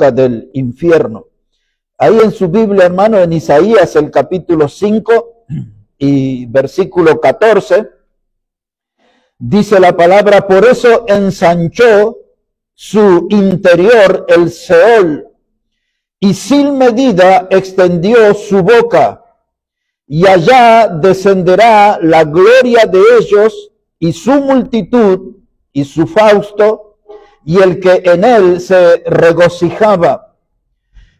costa del infierno. Ahí en su Biblia, hermano, en Isaías, el capítulo 5 y versículo 14, dice la palabra: por eso ensanchó su interior el Seol, y sin medida extendió su boca, y allá descenderá la gloria de ellos, y su multitud, y su fausto, y el que en él se regocijaba.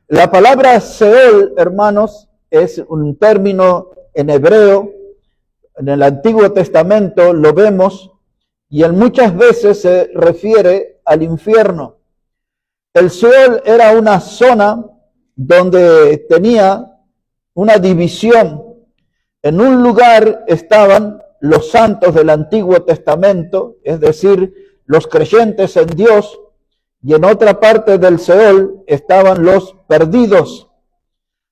La palabra Seol, hermanos, es un término en hebreo. En el Antiguo Testamento lo vemos, y en muchas veces se refiere al infierno. El Seol era una zona donde tenía una división. En un lugar estaban los santos del Antiguo Testamento, es decir, los creyentes en Dios, y en otra parte del Seol estaban los perdidos.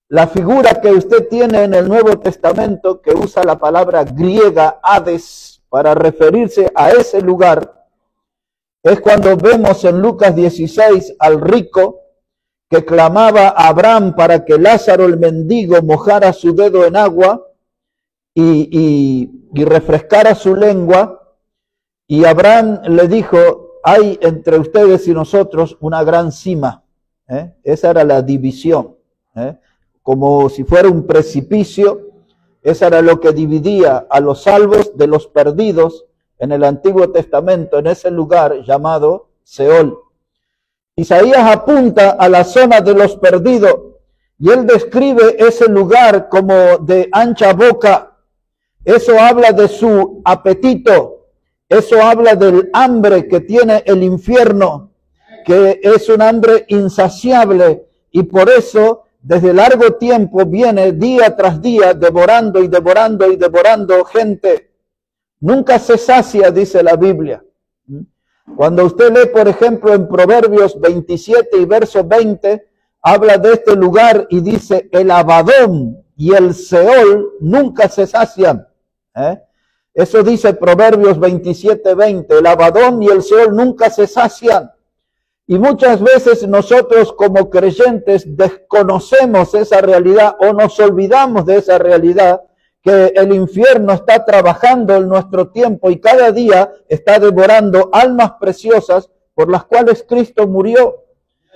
La figura que usted tiene en el Nuevo Testamento, que usa la palabra griega Hades para referirse a ese lugar, es cuando vemos en Lucas 16 al rico que clamaba a Abraham para que Lázaro el mendigo mojara su dedo en agua y refrescara su lengua, y Abraham le dijo: hay entre ustedes y nosotros una gran cima. Esa era la división, como si fuera un precipicio. Esa era lo que dividía a los salvos de los perdidos en el Antiguo Testamento, en ese lugar llamado Seol. Isaías apunta a la zona de los perdidos, y él describe ese lugar como de ancha boca. Eso habla de su apetito, eso habla del hambre que tiene el infierno, que es un hambre insaciable, y por eso desde largo tiempo viene día tras día devorando y devorando y devorando gente. Nunca se sacia, dice la Biblia. Cuando usted lee, por ejemplo, en Proverbios 27 y verso 20, habla de este lugar y dice: el Abadón y el Seol nunca se sacian. Eso dice Proverbios 27, 20. El Abadón y el Seol nunca se sacian. Y muchas veces nosotros como creyentes desconocemos esa realidad, o nos olvidamos de esa realidad, que el infierno está trabajando en nuestro tiempo y cada día está devorando almas preciosas por las cuales Cristo murió,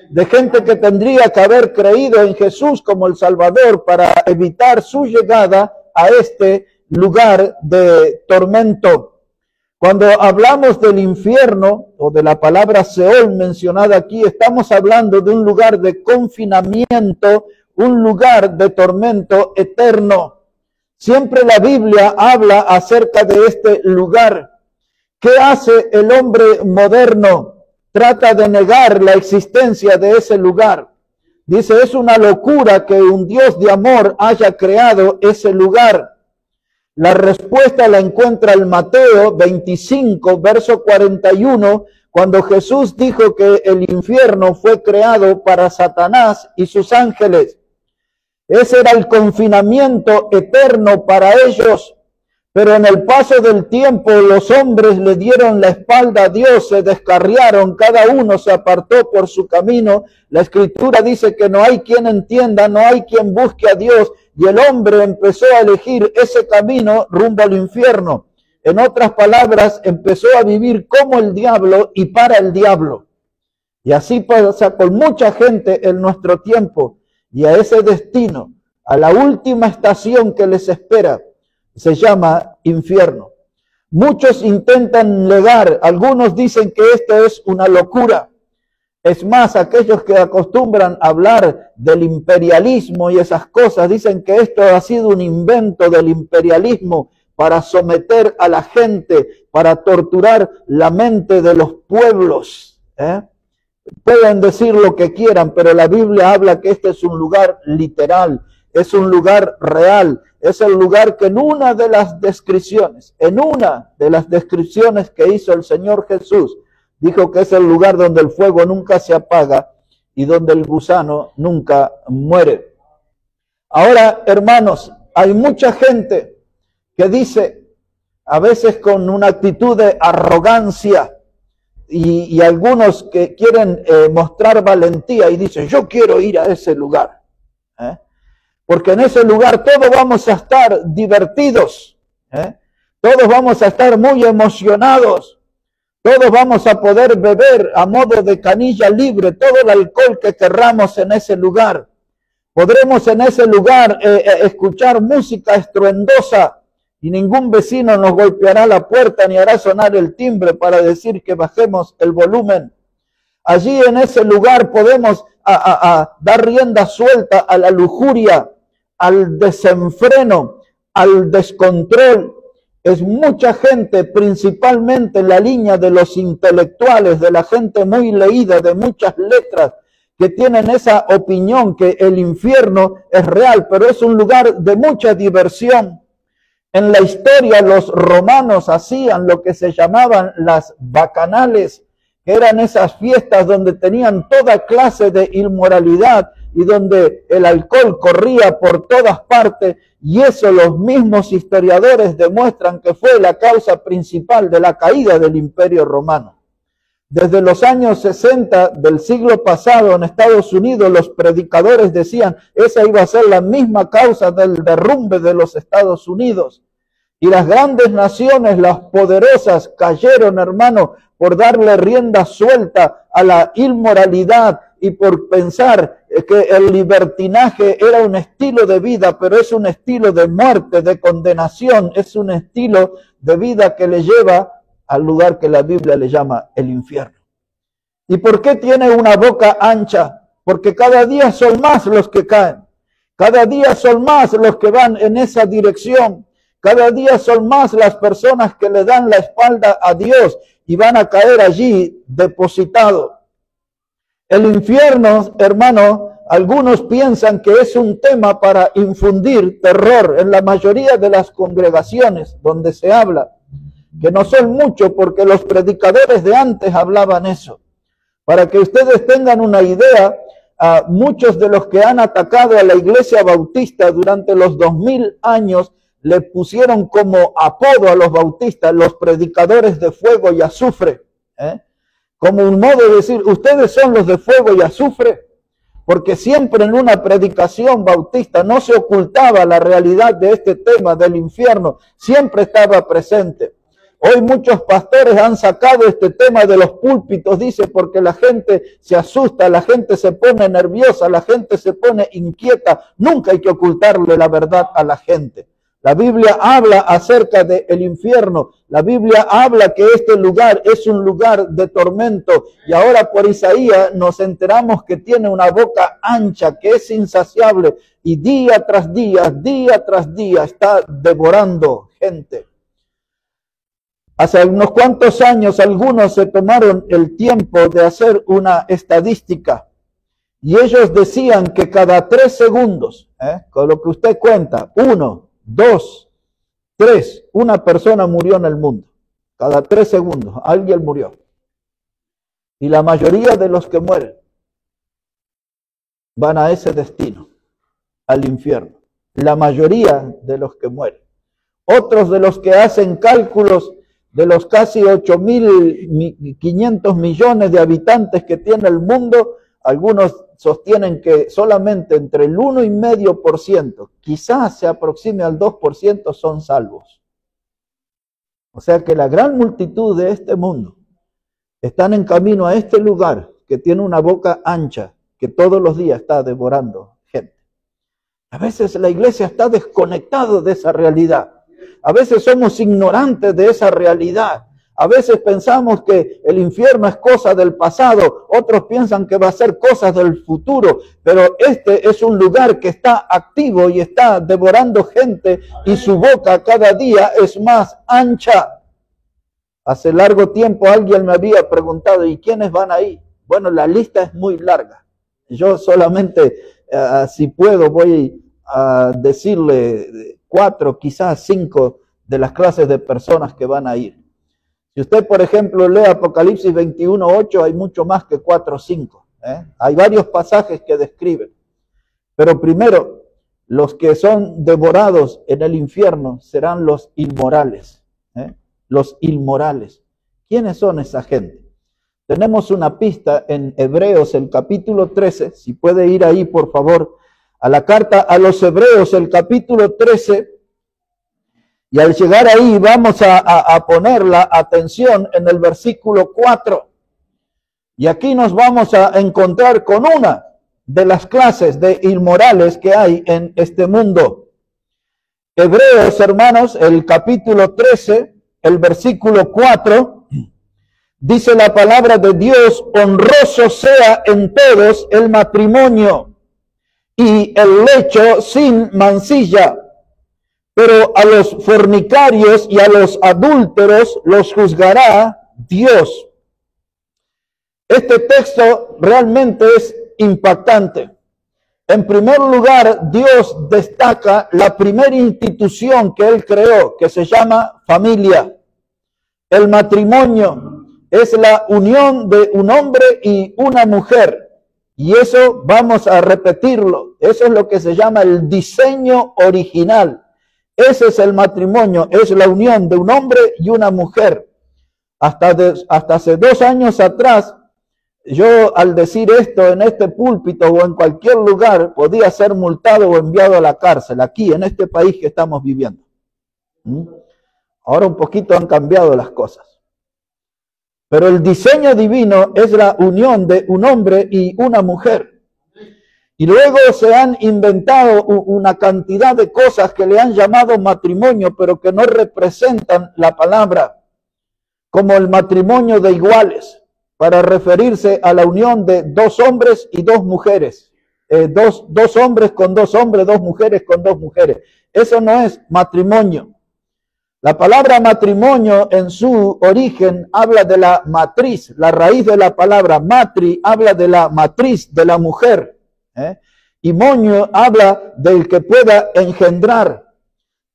de gente que tendría que haber creído en Jesús como el Salvador para evitar su llegada a este lugar de tormento. Cuando hablamos del infierno o de la palabra Seol mencionada aquí, estamos hablando de un lugar de confinamiento, un lugar de tormento eterno. Siempre la Biblia habla acerca de este lugar. ¿Qué hace el hombre moderno? Trata de negar la existencia de ese lugar. Dice: es una locura que un Dios de amor haya creado ese lugar. La respuesta la encuentra en Mateo 25, verso 41, cuando Jesús dijo que el infierno fue creado para Satanás y sus ángeles. Ese era el confinamiento eterno para ellos, pero en el paso del tiempo los hombres le dieron la espalda a Dios, se descarriaron, cada uno se apartó por su camino. La Escritura dice que no hay quien entienda, no hay quien busque a Dios, y el hombre empezó a elegir ese camino rumbo al infierno. En otras palabras, empezó a vivir como el diablo y para el diablo. Y así pasa con mucha gente en nuestro tiempo. Y a ese destino, a la última estación que les espera, se llama infierno. Muchos intentan negar, algunos dicen que esto es una locura. Es más, aquellos que acostumbran a hablar del imperialismo y esas cosas, dicen que esto ha sido un invento del imperialismo para someter a la gente, para torturar la mente de los pueblos. Pueden decir lo que quieran, pero la Biblia habla que este es un lugar literal, es un lugar real, es el lugar que en una de las descripciones que hizo el Señor Jesús, dijo que es el lugar donde el fuego nunca se apaga y donde el gusano nunca muere. Ahora, hermanos, hay mucha gente que dice, a veces con una actitud de arrogancia, y algunos que quieren mostrar valentía y dicen, yo quiero ir a ese lugar. Porque en ese lugar todos vamos a estar divertidos. Todos vamos a estar muy emocionados. Todos vamos a poder beber a modo de canilla libre todo el alcohol que querramos en ese lugar. Podremos en ese lugar escuchar música estruendosa y ningún vecino nos golpeará la puerta ni hará sonar el timbre para decir que bajemos el volumen. Allí en ese lugar podemos dar rienda suelta a la lujuria, al desenfreno, al descontrol. Es mucha gente, principalmente en la línea de los intelectuales, de la gente muy leída, de muchas letras, que tienen esa opinión que el infierno es real, pero es un lugar de mucha diversión. En la historia los romanos hacían lo que se llamaban las bacanales, que eran esas fiestas donde tenían toda clase de inmoralidad y donde el alcohol corría por todas partes, y eso los mismos historiadores demuestran que fue la causa principal de la caída del Imperio Romano. Desde los años 60 del siglo pasado en Estados Unidos, los predicadores decían esa iba a ser la misma causa del derrumbe de los Estados Unidos. Y las grandes naciones, las poderosas, cayeron, hermano, por darle rienda suelta a la inmoralidad y por pensar que el libertinaje era un estilo de vida, pero es un estilo de muerte, de condenación, es un estilo de vida que le lleva al lugar que la Biblia le llama el infierno. ¿Y por qué tiene una boca ancha? Porque cada día son más los que caen, cada día son más los que van en esa dirección, cada día son más las personas que le dan la espalda a Dios y van a caer allí depositados. El infierno, hermano, algunos piensan que es un tema para infundir terror en la mayoría de las congregaciones donde se habla, que no son muchos porque los predicadores de antes hablaban eso. Para que ustedes tengan una idea, muchos de los que han atacado a la iglesia bautista durante los 2000 años le pusieron como apodo a los bautistas los predicadores de fuego y azufre, como un modo de decir, ustedes son los de fuego y azufre, porque siempre en una predicación bautista no se ocultaba la realidad de este tema del infierno, siempre estaba presente. Hoy muchos pastores han sacado este tema de los púlpitos, dice, porque la gente se asusta, la gente se pone nerviosa, la gente se pone inquieta. Nunca hay que ocultarle la verdad a la gente. La Biblia habla acerca del infierno. La Biblia habla que este lugar es un lugar de tormento. Y ahora por Isaías nos enteramos que tiene una boca ancha, que es insaciable. Y día tras día está devorando gente. Hace unos cuantos años algunos se tomaron el tiempo de hacer una estadística. Y ellos decían que cada 3 segundos, con lo que usted cuenta, 1, 2, 3, una persona murió en el mundo. Cada 3 segundos alguien murió. Y la mayoría de los que mueren van a ese destino, al infierno. La mayoría de los que mueren. Otros de los que hacen cálculos de los casi 8.500 millones de habitantes que tiene el mundo, algunos sostienen que solamente entre el 1,5%, quizás se aproxime al 2%, son salvos. O sea que la gran multitud de este mundo están en camino a este lugar que tiene una boca ancha, que todos los días está devorando gente. A veces la iglesia está desconectada de esa realidad. A veces somos ignorantes de esa realidad. A veces pensamos que el infierno es cosa del pasado, otros piensan que va a ser cosas del futuro, pero este es un lugar que está activo y está devorando gente y su boca cada día es más ancha. Hace largo tiempo alguien me había preguntado, ¿y quiénes van ahí? Bueno, la lista es muy larga. Yo solamente, si puedo, voy a decirle 4, quizás 5 de las clases de personas que van a ir. Si usted, por ejemplo, lee Apocalipsis 21:8, hay mucho más que 4 o 5. Hay varios pasajes que describen. Pero primero, los que son devorados en el infierno serán los inmorales. Los inmorales. ¿Quiénes son esa gente? Tenemos una pista en Hebreos, el capítulo 13, si puede ir ahí, por favor, a la carta a los Hebreos, el capítulo 13, y al llegar ahí vamos a poner la atención en el versículo 4. Y aquí nos vamos a encontrar con una de las clases de inmorales que hay en este mundo. Hebreos, hermanos, el capítulo 13, el versículo 4, dice la palabra de Dios: honroso sea en todos el matrimonio y el lecho sin mancilla, pero a los fornicarios y a los adúlteros los juzgará Dios. Este texto realmente es impactante. En primer lugar, Dios destaca la primera institución que Él creó, que se llama familia. El matrimonio es la unión de un hombre y una mujer. Y eso vamos a repetirlo. Eso es lo que se llama el diseño original. Ese es el matrimonio, es la unión de un hombre y una mujer. Hasta hace 2 años atrás, yo al decir esto en este púlpito o en cualquier lugar, podía ser multado o enviado a la cárcel, aquí en este país que estamos viviendo. Ahora un poquito han cambiado las cosas. Pero el diseño divino es la unión de un hombre y una mujer. Y luego se han inventado una cantidad de cosas que le han llamado matrimonio, pero que no representan la palabra, como el matrimonio de iguales, para referirse a la unión de 2 hombres y 2 mujeres. Dos hombres con 2 hombres, 2 mujeres con 2 mujeres. Eso no es matrimonio. La palabra matrimonio en su origen habla de la matriz. La raíz de la palabra matri habla de la matriz de la mujer. Y moño habla del que pueda engendrar.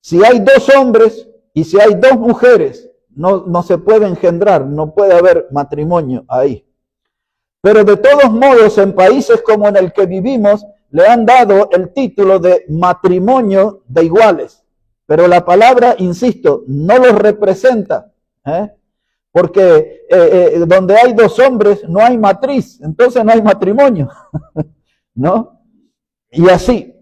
Si hay 2 hombres y si hay 2 mujeres, no se puede engendrar, no puede haber matrimonio ahí. Pero de todos modos, en países como en el que vivimos, le han dado el título de matrimonio de iguales. Pero la palabra, insisto, no los representa, porque donde hay 2 hombres no hay matriz, entonces no hay matrimonio, ¿no? Y así.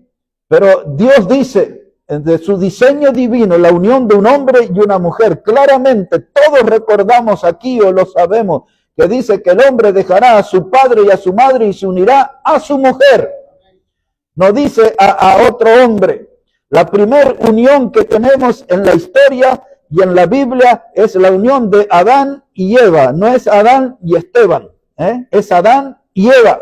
Pero Dios dice, de su diseño divino, la unión de un hombre y una mujer. Claramente, todos recordamos aquí o lo sabemos, que dice que el hombre dejará a su padre y a su madre y se unirá a su mujer. No dice a otro hombre. La primera unión que tenemos en la historia y en la Biblia es la unión de Adán y Eva. No es Adán y Esteban, es Adán y Eva.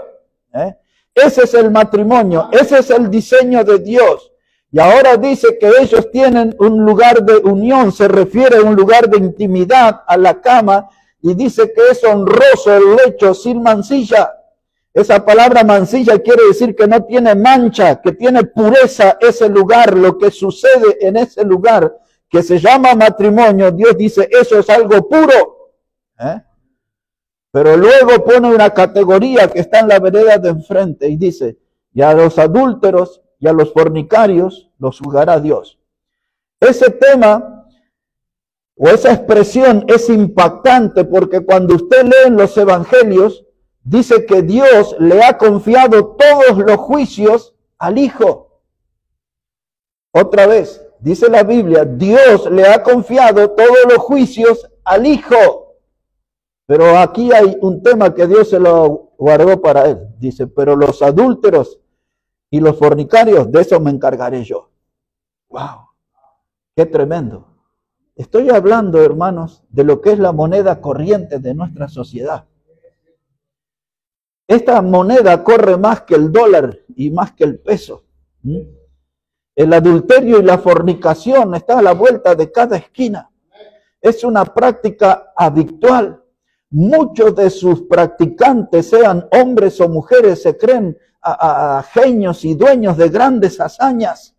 Ese es el matrimonio, ese es el diseño de Dios. Y ahora dice que ellos tienen un lugar de unión, se refiere a un lugar de intimidad, a la cama, y dice que es honroso el lecho sin mancilla. Esa palabra mancilla quiere decir que no tiene mancha, que tiene pureza ese lugar, lo que sucede en ese lugar, que se llama matrimonio. Dios dice, eso es algo puro. Pero luego pone una categoría que está en la vereda de enfrente y dice, y a los adúlteros y a los fornicarios los juzgará Dios. Ese tema o esa expresión es impactante porque cuando usted lee en los evangelios, dice que Dios le ha confiado todos los juicios al Hijo. Otra vez, dice la Biblia, Dios le ha confiado todos los juicios al Hijo. Pero aquí hay un tema que Dios se lo guardó para él. Dice, pero los adúlteros y los fornicarios, de eso me encargaré yo. ¡Wow! ¡Qué tremendo! Estoy hablando, hermanos, de lo que es la moneda corriente de nuestra sociedad. Esta moneda corre más que el dólar y más que el peso. El adulterio y la fornicación está a la vuelta de cada esquina. Es una práctica habitual. Muchos de sus practicantes, sean hombres o mujeres, se creen genios y dueños de grandes hazañas.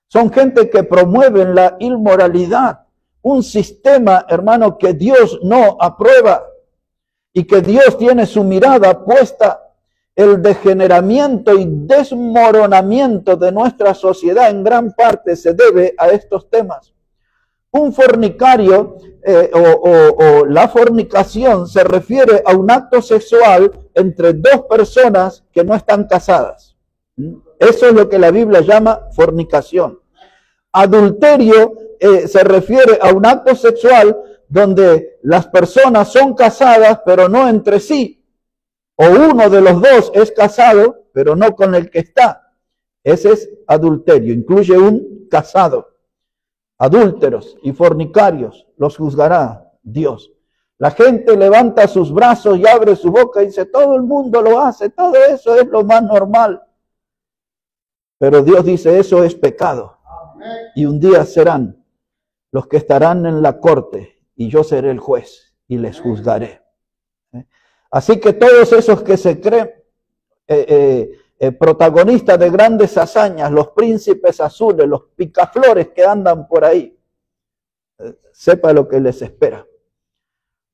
Son gente que promueven la inmoralidad, un sistema, hermano, que Dios no aprueba y que Dios tiene su mirada puesta. El degeneramiento y desmoronamiento de nuestra sociedad en gran parte se debe a estos temas. Un fornicario o la fornicación se refiere a un acto sexual entre dos personas que no están casadas. Eso es lo que la Biblia llama fornicación. Adulterio se refiere a un acto sexual donde las personas son casadas pero no entre sí. O uno de los dos es casado pero no con el que está. Ese es adulterio, incluye un casado. Adúlteros y fornicarios los juzgará Dios. La gente levanta sus brazos y abre su boca y dice, todo el mundo lo hace, todo eso es lo más normal. Pero Dios dice, eso es pecado. Y un día serán los que estarán en la corte y yo seré el juez y les juzgaré. Así que todos esos que se creen protagonistas de grandes hazañas, los príncipes azules, los picaflores que andan por ahí, sepa lo que les espera.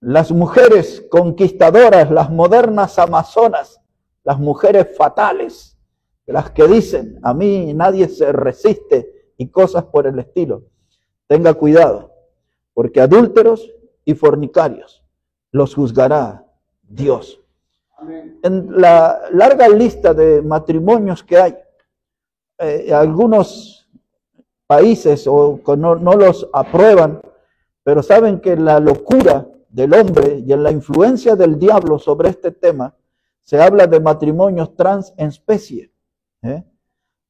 Las mujeres conquistadoras, las modernas amazonas, las mujeres fatales, las que dicen, a mí nadie se resiste y cosas por el estilo. Tenga cuidado, porque adúlteros y fornicarios los juzgará Dios. En la larga lista de matrimonios que hay, algunos países no los aprueban, pero saben que la locura del hombre y en la influencia del diablo sobre este tema, se habla de matrimonios trans en especie,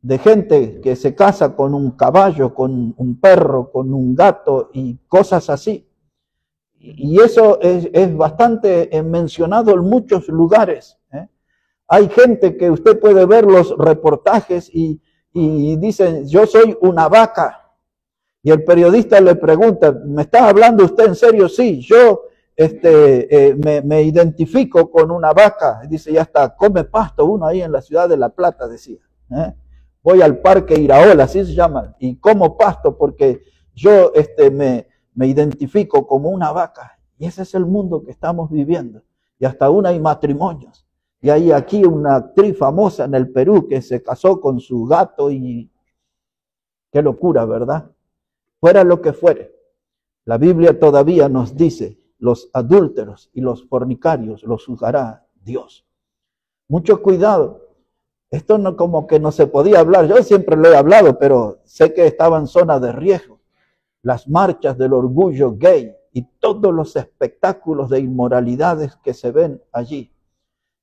de gente que se casa con un caballo, con un perro, con un gato y cosas así. Y eso es bastante mencionado en muchos lugares. Hay gente que usted puede ver los reportajes y dicen, yo soy una vaca. Y el periodista le pregunta, ¿me está hablando usted en serio? Sí, yo me identifico con una vaca. Y dice, ya está, come pasto uno ahí en la ciudad de La Plata, decía. Voy al parque Iraola, así se llama, y como pasto porque yo me identifico como una vaca. Y ese es el mundo que estamos viviendo. Y hasta aún hay matrimonios. Y hay aquí una actriz famosa en el Perú que se casó con su gato y qué locura, ¿verdad? Fuera lo que fuere. La Biblia todavía nos dice, los adúlteros y los fornicarios los juzgará Dios. Mucho cuidado. Esto no como que no se podía hablar. Yo siempre lo he hablado, pero sé que estaba en zona de riesgo. Las marchas del orgullo gay y todos los espectáculos de inmoralidades que se ven allí.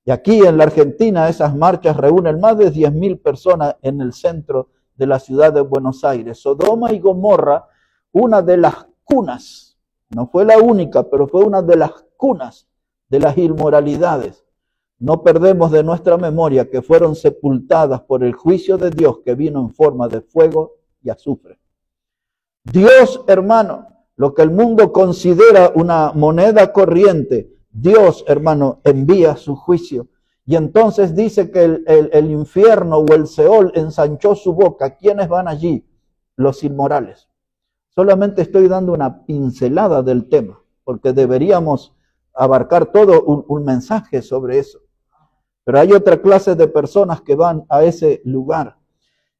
Y aquí en la Argentina esas marchas reúnen más de 10.000 personas en el centro de la ciudad de Buenos Aires. Sodoma y Gomorra, una de las cunas, no fue la única, pero fue una de las cunas de las inmoralidades. No perdemos de nuestra memoria que fueron sepultadas por el juicio de Dios que vino en forma de fuego y azufre. Dios, hermano, lo que el mundo considera una moneda corriente, Dios, hermano, envía su juicio. Y entonces dice que el infierno o el Seol ensanchó su boca. ¿Quiénes van allí? Los inmorales. Solamente estoy dando una pincelada del tema, porque deberíamos abarcar todo un mensaje sobre eso. Pero hay otra clase de personas que van a ese lugar.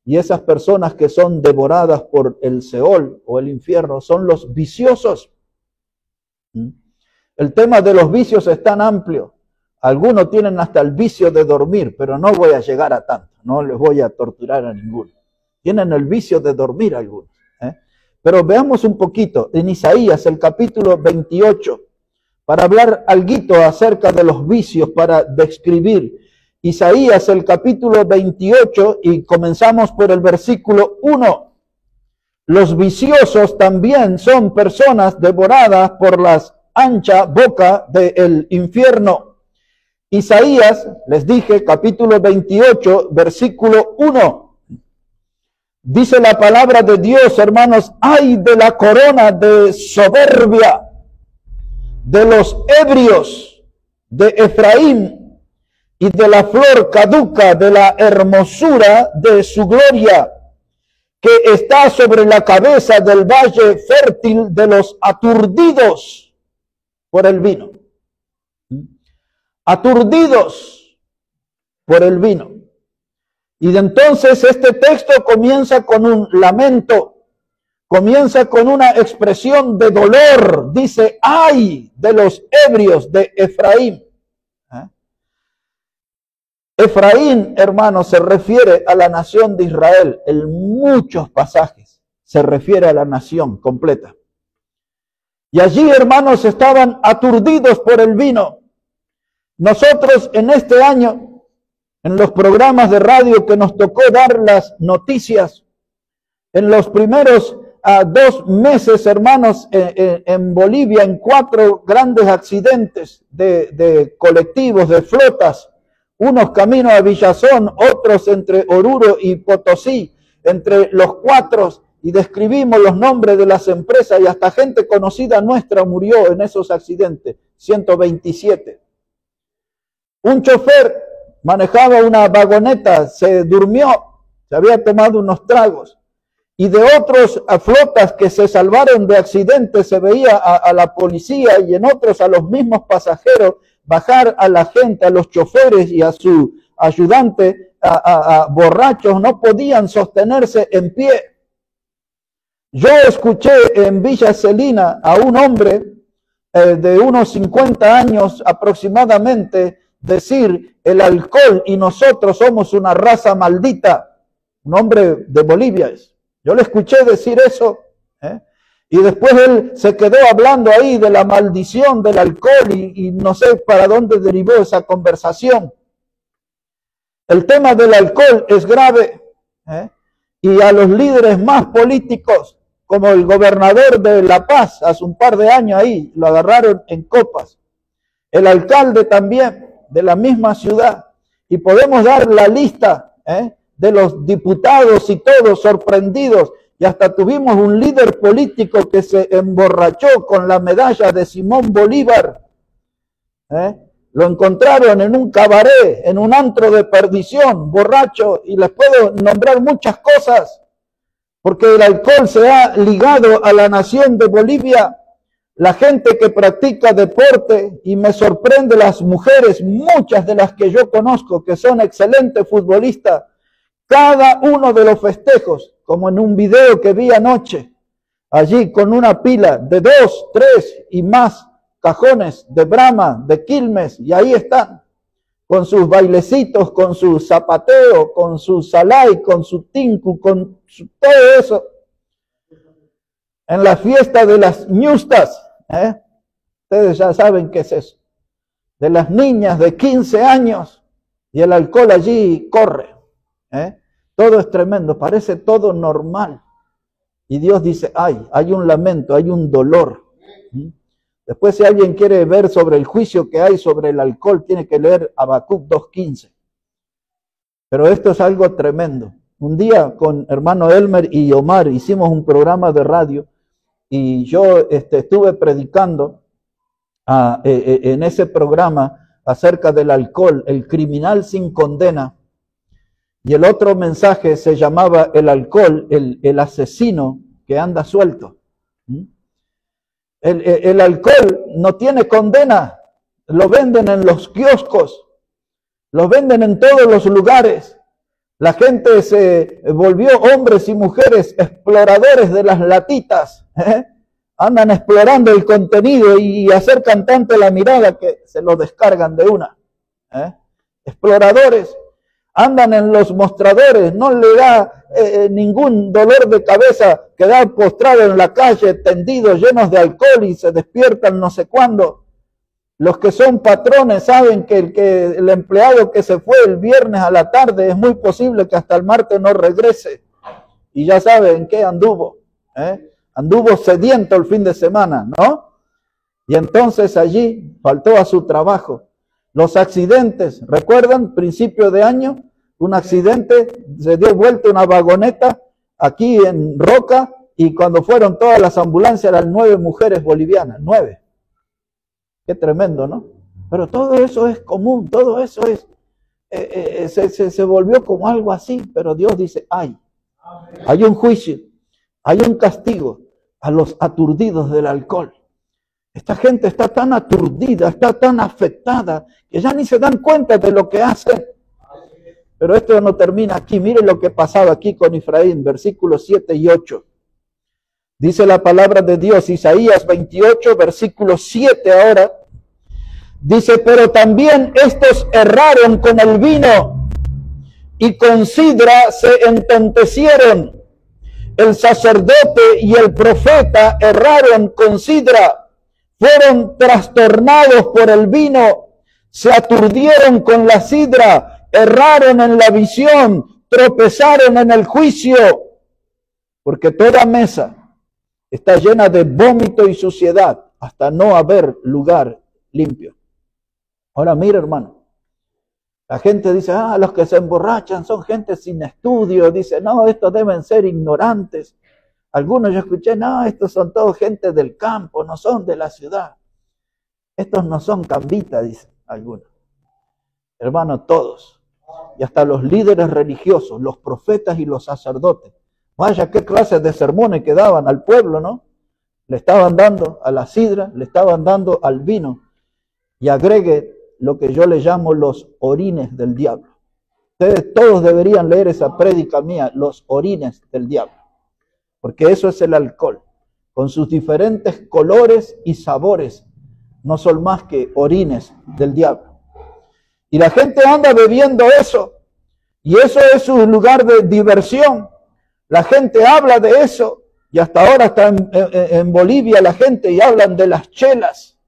Y esas personas que son devoradas por el Seol o el infierno son los viciosos. El tema de los vicios es tan amplio. Algunos tienen hasta el vicio de dormir, pero no voy a llegar a tanto. No les voy a torturar a ninguno. Tienen el vicio de dormir algunos. Pero veamos un poquito en Isaías, el capítulo 28, para hablar algo acerca de los vicios, para describir. Isaías, el capítulo 28, y comenzamos por el versículo 1. Los viciosos también son personas devoradas por la ancha boca del infierno. Isaías, les dije, capítulo 28, versículo 1. Dice la palabra de Dios, hermanos, ay de la corona de soberbia de los ebrios de Efraín, y de la flor caduca de la hermosura de su gloria, que está sobre la cabeza del valle fértil de los aturdidos por el vino. Aturdidos por el vino. Y de entonces este texto comienza con un lamento, Comienza con una expresión de dolor. Dice, ¡ay de los ebrios de Efraín! Efraín, hermanos, se refiere a la nación de Israel. En muchos pasajes se refiere a la nación completa. Y allí, hermanos, estaban aturdidos por el vino. Nosotros en este año, en los programas de radio que nos tocó dar las noticias, en los primeros 2 meses, hermanos, en Bolivia, en 4 grandes accidentes de colectivos, de flotas, unos camino a Villazón, otros entre Oruro y Potosí, entre los 4, y describimos los nombres de las empresas, y hasta gente conocida nuestra murió en esos accidentes, 127. Un chofer manejaba una vagoneta, se durmió, se había tomado unos tragos, y de otros flotas que se salvaron de accidentes se veía a la policía y en otros a los mismos pasajeros bajar a la gente, a los choferes y a su ayudante, a borrachos, no podían sostenerse en pie. Yo escuché en Villa Celina a un hombre de unos 50 años aproximadamente decir, el alcohol y nosotros somos una raza maldita. Un hombre de Bolivia es. Yo le escuché decir eso, y después él se quedó hablando ahí de la maldición del alcohol y no sé para dónde derivó esa conversación. El tema del alcohol es grave, y a los líderes más políticos, como el gobernador de La Paz, hace un par de años ahí, lo agarraron en copas. El alcalde también, de la misma ciudad. Y podemos dar la lista, de los diputados y todos sorprendidos. Y hasta tuvimos un líder político que se emborrachó con la medalla de Simón Bolívar. Lo encontraron en un cabaret, en un antro de perdición, borracho, y les puedo nombrar muchas cosas. Porque el alcohol se ha ligado a la nación de Bolivia, la gente que practica deporte, y me sorprende las mujeres, muchas de las que yo conozco, que son excelentes futbolistas, cada uno de los festejos, como en un video que vi anoche, allí con una pila de 2, 3 y más cajones de Brahma, de Quilmes, y ahí están, con sus bailecitos, con su zapateo, con su salay, con su tinku, con todo eso. En la fiesta de las ñustas, ustedes ya saben qué es eso, de las niñas de 15 años, y el alcohol allí corre. Todo es tremendo, parece todo normal. Y Dios dice, ay, hay un lamento, hay un dolor. Después, si alguien quiere ver sobre el juicio que hay sobre el alcohol, tiene que leer Habacuc 2:15. Pero esto es algo tremendo. Un día con hermano Elmer y Omar hicimos un programa de radio y yo estuve predicando en ese programa acerca del alcohol, el criminal sin condena. Y el otro mensaje se llamaba el alcohol, el asesino que anda suelto. El alcohol no tiene condena, lo venden en los kioscos, lo venden en todos los lugares. La gente se volvió hombres y mujeres exploradores de las latitas, andan explorando el contenido y acercan tanto la mirada que se lo descargan de una. Exploradores. Andan en los mostradores, no le da ningún dolor de cabeza quedar postrado en la calle, tendidos, llenos de alcohol y se despiertan no sé cuándo. Los que son patrones saben que el empleado que se fue el viernes a la tarde es muy posible que hasta el martes no regrese. Y ya saben qué anduvo. Anduvo sediento el fin de semana, ¿no? Y entonces allí faltó a su trabajo. Los accidentes, ¿recuerdan? Principio de año, un accidente, se dio vuelta una vagoneta aquí en Roca y cuando fueron todas las ambulancias eran 9 mujeres bolivianas, 9. Qué tremendo, ¿no? Pero todo eso es común, todo eso es, se volvió como algo así, pero Dios dice, hay un juicio, hay un castigo a los aturdidos del alcohol. Esta gente está tan aturdida, está tan afectada, que ya ni se dan cuenta de lo que hacen. Pero esto no termina aquí. Miren lo que pasaba aquí con Efraín, versículos 7 y 8. Dice la palabra de Dios, Isaías 28, versículo 7 ahora. Dice, pero también estos erraron con el vino y con sidra se entontecieron. El sacerdote y el profeta erraron con sidra, fueron trastornados por el vino, se aturdieron con la sidra, erraron en la visión, tropezaron en el juicio, porque toda mesa está llena de vómito y suciedad hasta no haber lugar limpio. Ahora mira, hermano, la gente dice, los que se emborrachan son gente sin estudio. Dice, no, estos deben ser ignorantes. Algunos yo escuché, no, estos son todos gente del campo, no son de la ciudad. Estos no son cambitas, dicen algunos. Hermano, todos, y hasta los líderes religiosos, los profetas y los sacerdotes. Vaya qué clase de sermones que daban al pueblo, ¿no? Le estaban dando a la sidra, le estaban dando al vino. Y agregue lo que yo le llamo los orines del diablo. Ustedes todos deberían leer esa prédica mía, los orines del diablo. Porque eso es el alcohol. Con sus diferentes colores y sabores, no son más que orines del diablo. Y la gente anda bebiendo eso. Y eso es un lugar de diversión. La gente habla de eso. Y hasta ahora está en Bolivia la gente y hablan de las chelas,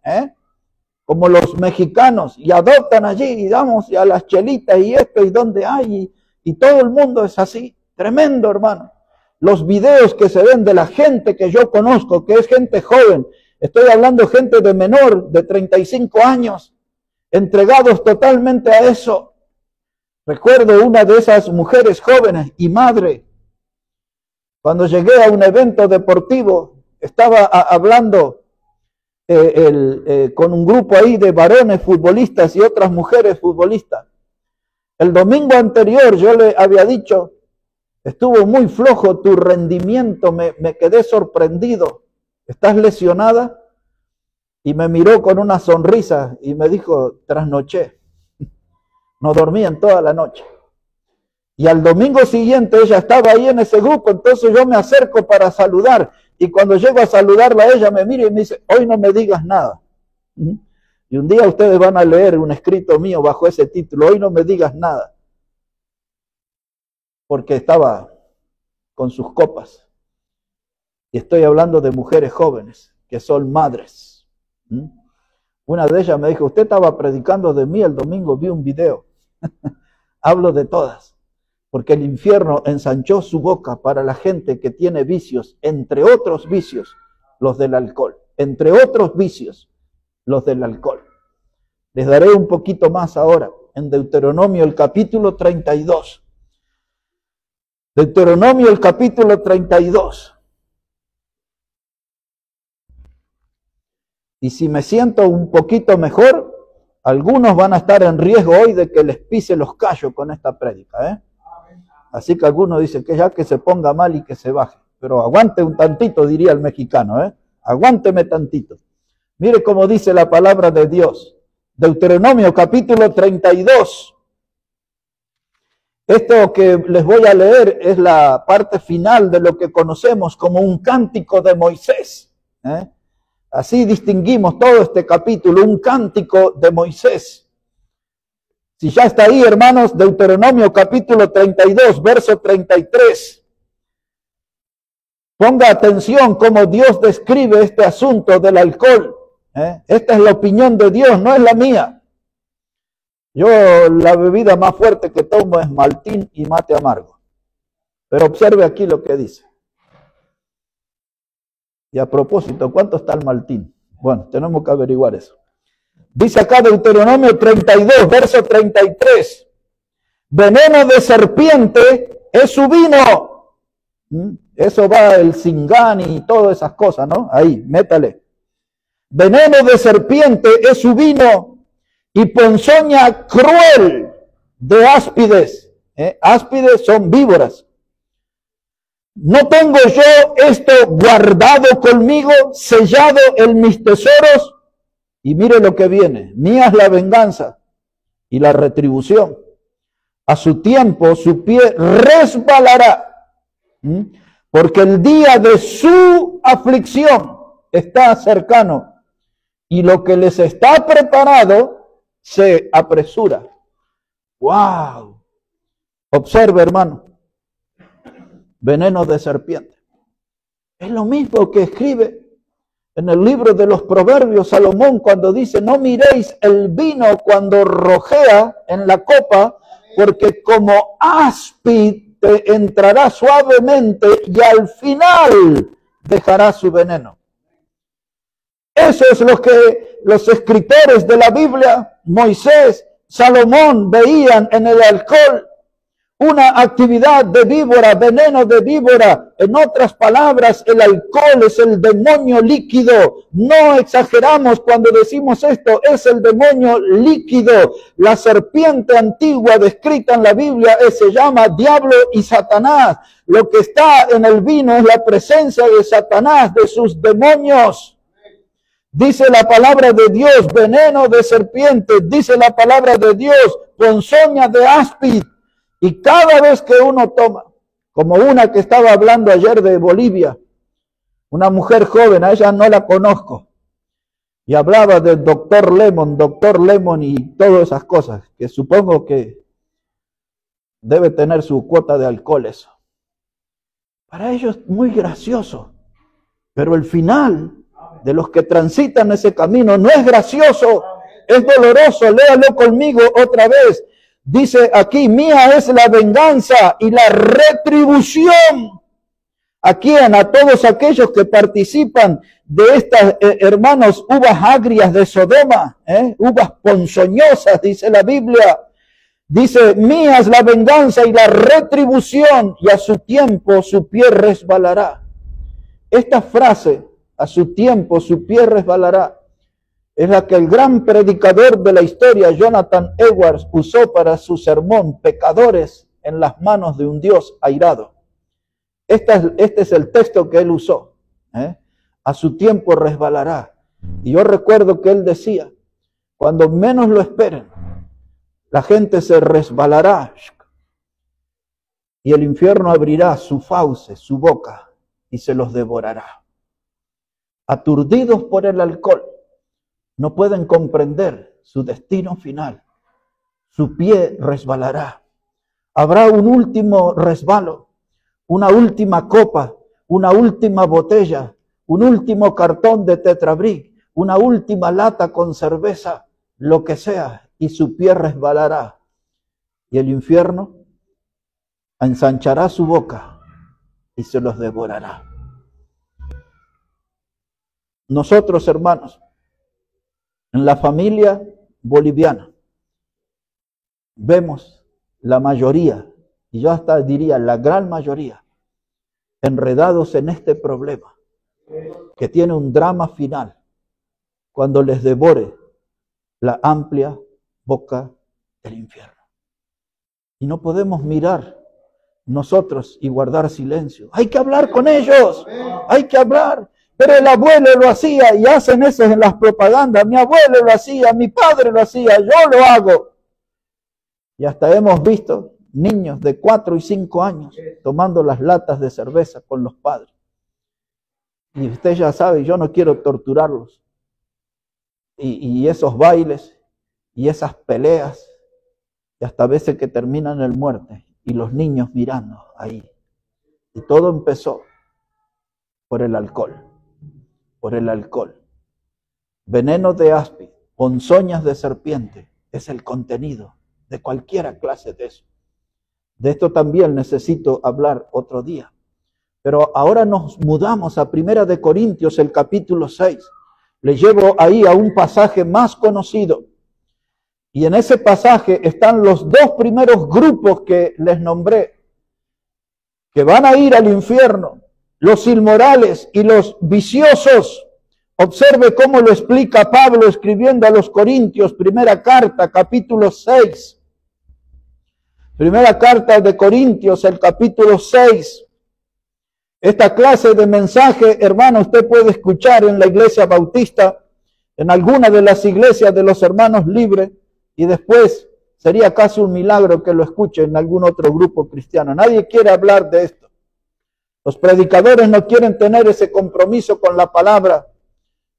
como los mexicanos, y adoptan allí, y damos a las chelitas y esto, y donde hay, y todo el mundo es así. Tremendo, hermano. Los videos que se ven de la gente que yo conozco, que es gente joven, estoy hablando gente de menor, de 35 años, entregados totalmente a eso. Recuerdo una de esas mujeres jóvenes y madre, cuando llegué a un evento deportivo, estaba hablando con un grupo ahí de varones futbolistas y otras mujeres futbolistas. El domingo anterior yo le había dicho, estuvo muy flojo tu rendimiento, me quedé sorprendido, ¿estás lesionada? Y me miró con una sonrisa y me dijo, trasnoché, no dormí en toda la noche. Y al domingo siguiente ella estaba ahí en ese grupo, entonces yo me acerco para saludar. Y cuando llego a saludarla, ella me mira y me dice, hoy no me digas nada. Y un día ustedes van a leer un escrito mío bajo ese título, hoy no me digas nada. Porque estaba con sus copas. Y estoy hablando de mujeres jóvenes, que son madres. Una de ellas me dijo, usted estaba predicando de mí el domingo, vi un video. Hablo de todas. Porque el infierno ensanchó su boca para la gente que tiene vicios, entre otros vicios, los del alcohol. Entre otros vicios, los del alcohol. Les daré un poquito más ahora, en Deuteronomio el capítulo 32. Deuteronomio el capítulo 32. Y si me siento un poquito mejor, algunos van a estar en riesgo hoy de que les pise los callos con esta prédica, Así que algunos dicen que ya que se ponga mal y que se baje. Pero aguante un tantito, diría el mexicano, Aguánteme tantito. Mire cómo dice la palabra de Dios. Deuteronomio capítulo 32. Esto que les voy a leer es la parte final de lo que conocemos como un cántico de Moisés. Así distinguimos todo este capítulo, un cántico de Moisés. Si ya está ahí, hermanos, Deuteronomio capítulo 32, verso 33. Ponga atención cómo Dios describe este asunto del alcohol. Esta es la opinión de Dios, no es la mía. Yo la bebida más fuerte que tomo es maltín y mate amargo. Pero observe aquí lo que dice. Y a propósito, ¿cuánto está el maltín? Bueno, tenemos que averiguar eso. Dice acá Deuteronomio 32, verso 33. Veneno de serpiente es su vino. Eso va el Singani y todas esas cosas, ¿no? Ahí, métale. Veneno de serpiente es su vino y ponzoña cruel de áspides. Áspides son víboras. ¿No tengo yo esto guardado conmigo, sellado en mis tesoros? Y mire lo que viene, mía es la venganza y la retribución. A su tiempo su pie resbalará, porque el día de su aflicción está cercano y lo que les está preparado se apresura. ¡Wow! Observe, hermano, veneno de serpiente. Es lo mismo que escribe en el libro de los Proverbios Salomón cuando dice: no miréis el vino cuando rojea en la copa, porque como áspid te entrará suavemente y al final dejará su veneno. Eso es lo que los escritores de la Biblia, Moisés, Salomón, veían en el alcohol. Una actividad de víbora, veneno de víbora. En otras palabras, el alcohol es el demonio líquido. No exageramos cuando decimos esto, es el demonio líquido. La serpiente antigua descrita en la Biblia se llama diablo y Satanás. Lo que está en el vino es la presencia de Satanás, de sus demonios. Dice la palabra de Dios, veneno de serpiente. Dice la palabra de Dios, ponzoña de áspid. Y cada vez que uno toma, como una que estaba hablando ayer de Bolivia, una mujer joven, a ella no la conozco, y hablaba del doctor Lemon y todas esas cosas, que supongo que debe tener su cuota de alcohol eso. Para ellos es muy gracioso, pero el final de los que transitan ese camino no es gracioso, es doloroso. Léalo conmigo otra vez. Dice aquí: mía es la venganza y la retribución. ¿A quién? A todos aquellos que participan de estas, hermanos, uvas agrias de Sodoma, uvas ponzoñosas, dice la Biblia. Dice: mía es la venganza y la retribución, y a su tiempo su pie resbalará. Esta frase, a su tiempo su pie resbalará, es la que el gran predicador de la historia, Jonathan Edwards, usó para su sermón, Pecadores en las manos de un Dios airado. Este es el texto que él usó. A su tiempo resbalará. Y yo recuerdo que él decía: cuando menos lo esperen, la gente se resbalará y el infierno abrirá su fauce, su boca, y se los devorará. Aturdidos por el alcohol, no pueden comprender su destino final. Su pie resbalará. Habrá un último resbalo, una última copa, una última botella, un último cartón de Tetrabric, una última lata con cerveza, lo que sea, y su pie resbalará. Y el infierno ensanchará su boca y se los devorará. Nosotros, hermanos, en la familia boliviana, vemos la mayoría, y yo hasta diría la gran mayoría, enredados en este problema, que tiene un drama final, cuando les devore la amplia boca del infierno. Y no podemos mirar nosotros y guardar silencio. Hay que hablar con ellos, hay que hablar. Pero el abuelo lo hacía, y hacen eso en las propagandas. Mi abuelo lo hacía, mi padre lo hacía, yo lo hago. Y hasta hemos visto niños de 4 y 5 años tomando las latas de cerveza con los padres. Y usted ya sabe, yo no quiero torturarlos. Y esos bailes y esas peleas, y hasta veces que terminan en muerte, y los niños mirando ahí. Y todo empezó por el alcohol. Por el alcohol. Veneno de áspid, ponzoñas de serpiente, es el contenido de cualquier clase de eso. De esto también necesito hablar otro día. Pero ahora nos mudamos a 1 de Corintios, el capítulo 6. Le llevo ahí a un pasaje más conocido. Y en ese pasaje están los dos primeros grupos que les nombré, que van a ir al infierno. Los inmorales y los viciosos. Observe cómo lo explica Pablo escribiendo a los Corintios, primera carta, capítulo 6. Primera carta de Corintios, el capítulo 6. Esta clase de mensaje, hermano, usted puede escuchar en la iglesia bautista, en alguna de las iglesias de los hermanos libres, y después sería casi un milagro que lo escuche en algún otro grupo cristiano. Nadie quiere hablar de esto. Los predicadores no quieren tener ese compromiso con la palabra.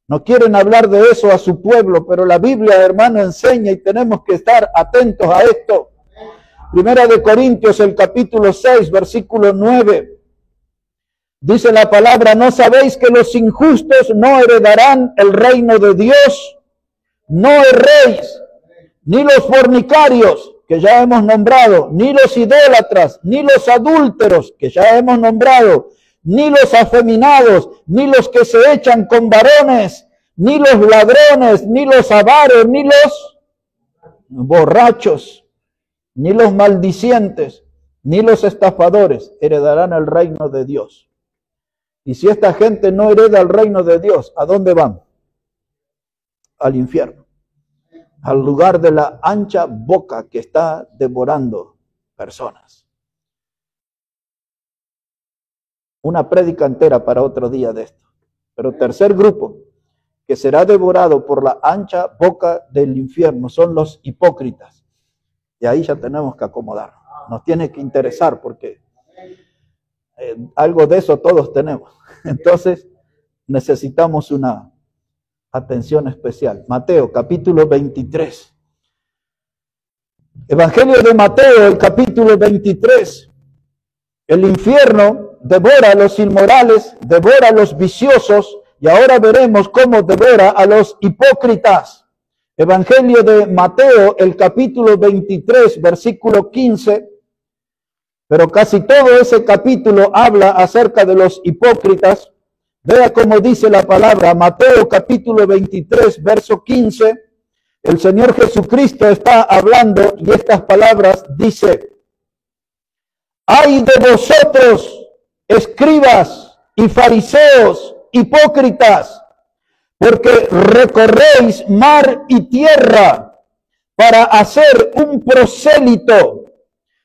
No quieren hablar de eso a su pueblo, pero la Biblia, hermano, enseña y tenemos que estar atentos a esto. Primera de Corintios, el capítulo 6, versículo 9. Dice la palabra, ¿no sabéis que los injustos no heredarán el reino de Dios? No erréis, ni los fornicarios, que ya hemos nombrado, ni los idólatras, ni los adúlteros, que ya hemos nombrado, ni los afeminados, ni los que se echan con varones, ni los ladrones, ni los avaros, ni los borrachos, ni los maldicientes, ni los estafadores heredarán el reino de Dios. Y si esta gente no hereda el reino de Dios, ¿a dónde van? Al infierno. Al lugar de la ancha boca que está devorando personas. Una prédica entera para otro día de esto. Pero tercer grupo que será devorado por la ancha boca del infierno son los hipócritas. Y ahí ya tenemos que acomodarnos. Nos tiene que interesar porque algo de eso todos tenemos. Entonces necesitamos una atención especial. Mateo, capítulo 23. Evangelio de Mateo, el capítulo 23. El infierno devora a los inmorales, devora a los viciosos, y ahora veremos cómo devora a los hipócritas. Evangelio de Mateo, el capítulo 23, versículo 15. Pero casi todo ese capítulo habla acerca de los hipócritas. Vea cómo dice la palabra, Mateo capítulo 23, verso 15. El Señor Jesucristo está hablando y estas palabras dice: ¡ay de vosotros, escribas y fariseos, hipócritas! Porque recorréis mar y tierra para hacer un prosélito,